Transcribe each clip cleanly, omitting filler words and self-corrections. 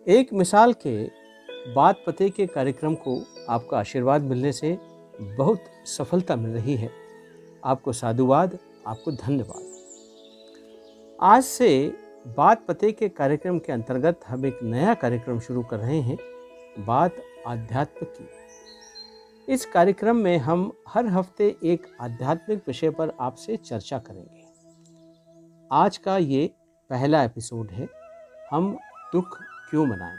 एक मिसाल के बात पते के कार्यक्रम को आपका आशीर्वाद मिलने से बहुत सफलता मिल रही है। आपको साधुवाद, आपको धन्यवाद। आज से बात पते के कार्यक्रम के अंतर्गत हम एक नया कार्यक्रम शुरू कर रहे हैं, बात आध्यात्म की। इस कार्यक्रम में हम हर हफ्ते एक आध्यात्मिक विषय पर आपसे चर्चा करेंगे। आज का ये पहला एपिसोड है, हम दुख क्यों मनाएं।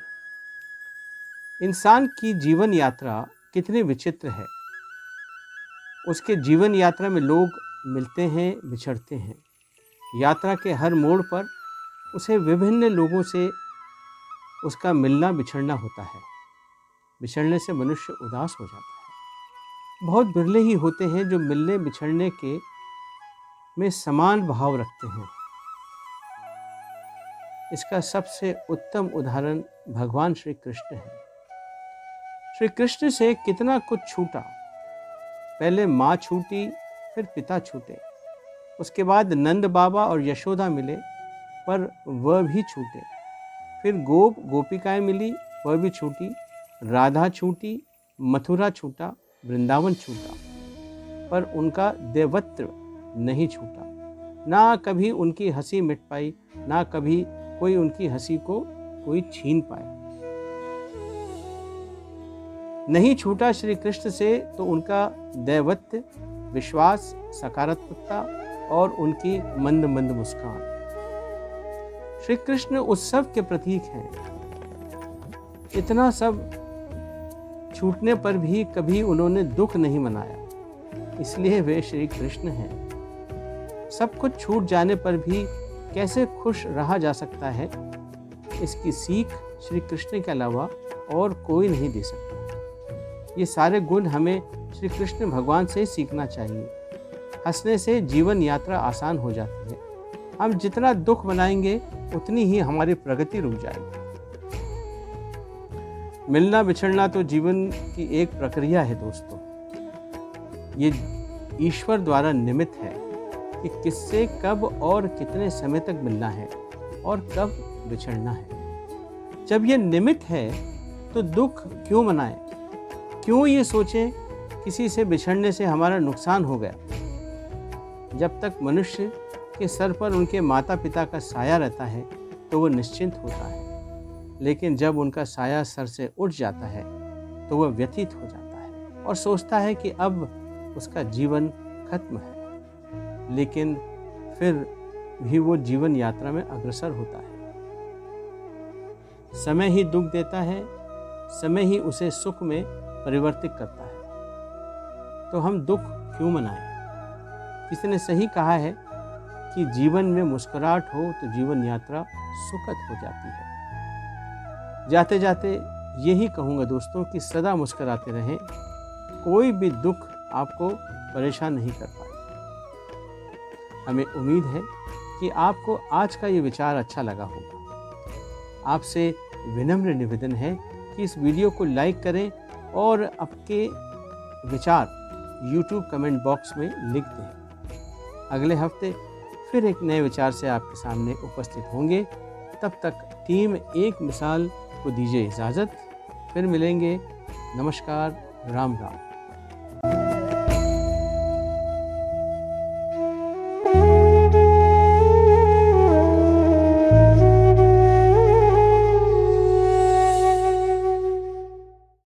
इंसान की जीवन यात्रा कितनी विचित्र है। उसके जीवन यात्रा में लोग मिलते हैं, बिछड़ते हैं। यात्रा के हर मोड़ पर उसे विभिन्न लोगों से उसका मिलना बिछड़ना होता है। बिछड़ने से मनुष्य उदास हो जाता है। बहुत बिरले ही होते हैं जो मिलने बिछड़ने के में समान भाव रखते हैं। इसका सबसे उत्तम उदाहरण भगवान श्री कृष्ण है। श्री कृष्ण से कितना कुछ छूटा। पहले माँ छूटी, फिर पिता छूटे, उसके बाद नंद बाबा और यशोदा मिले पर वह भी छूटे। फिर गोपिकाएं मिली, वह भी छूटी। राधा छूटी, मथुरा छूटा, वृंदावन छूटा, पर उनका देवत्व नहीं छूटा। ना कभी उनकी हंसी मिट पाई, ना कभी कोई उनकी हंसी को कोई छीन पाया। नहीं छूटा श्री कृष्ण से तो उनका दैवत्व, विश्वास, सकारात्मकता और उनकी मंद मंद मुस्कान। श्री कृष्ण उत्सव के प्रतीक हैं। इतना सब छूटने पर भी कभी उन्होंने दुख नहीं मनाया, इसलिए वे श्री कृष्ण हैं। सब कुछ छूट जाने पर भी कैसे खुश रहा जा सकता है, इसकी सीख श्री कृष्ण के अलावा और कोई नहीं दे सकता। ये सारे गुण हमें श्री कृष्ण भगवान से सीखना चाहिए। हंसने से जीवन यात्रा आसान हो जाती है। हम जितना दुख मनाएंगे उतनी ही हमारी प्रगति रुक जाएगी। मिलना बिछड़ना तो जीवन की एक प्रक्रिया है दोस्तों। ये ईश्वर द्वारा निमित्त है कि किससे कब और कितने समय तक मिलना है और कब बिछड़ना है। जब ये निमित्त है तो दुख क्यों मनाएं? क्यों ये सोचें किसी से बिछड़ने से हमारा नुकसान हो गया। जब तक मनुष्य के सर पर उनके माता पिता का साया रहता है तो वो निश्चिंत होता है, लेकिन जब उनका साया सर से उठ जाता है तो वह व्यथित हो जाता है और सोचता है कि अब उसका जीवन खत्म है। लेकिन फिर भी वो जीवन यात्रा में अग्रसर होता है। समय ही दुख देता है, समय ही उसे सुख में परिवर्तित करता है। तो हम दुख क्यों मनाएं? किसी ने सही कहा है कि जीवन में मुस्कुराहट हो तो जीवन यात्रा सुखद हो जाती है। जाते जाते यही कहूँगा दोस्तों कि सदा मुस्कुराते रहें। कोई भी दुख आपको परेशान नहीं कर पाए। हमें उम्मीद है कि आपको आज का ये विचार अच्छा लगा होगा। आपसे विनम्र निवेदन है कि इस वीडियो को लाइक करें और आपके विचार YouTube कमेंट बॉक्स में लिख दें। अगले हफ्ते फिर एक नए विचार से आपके सामने उपस्थित होंगे। तब तक टीम एक मिसाल को दीजिए इजाज़त। फिर मिलेंगे। नमस्कार, राम राम।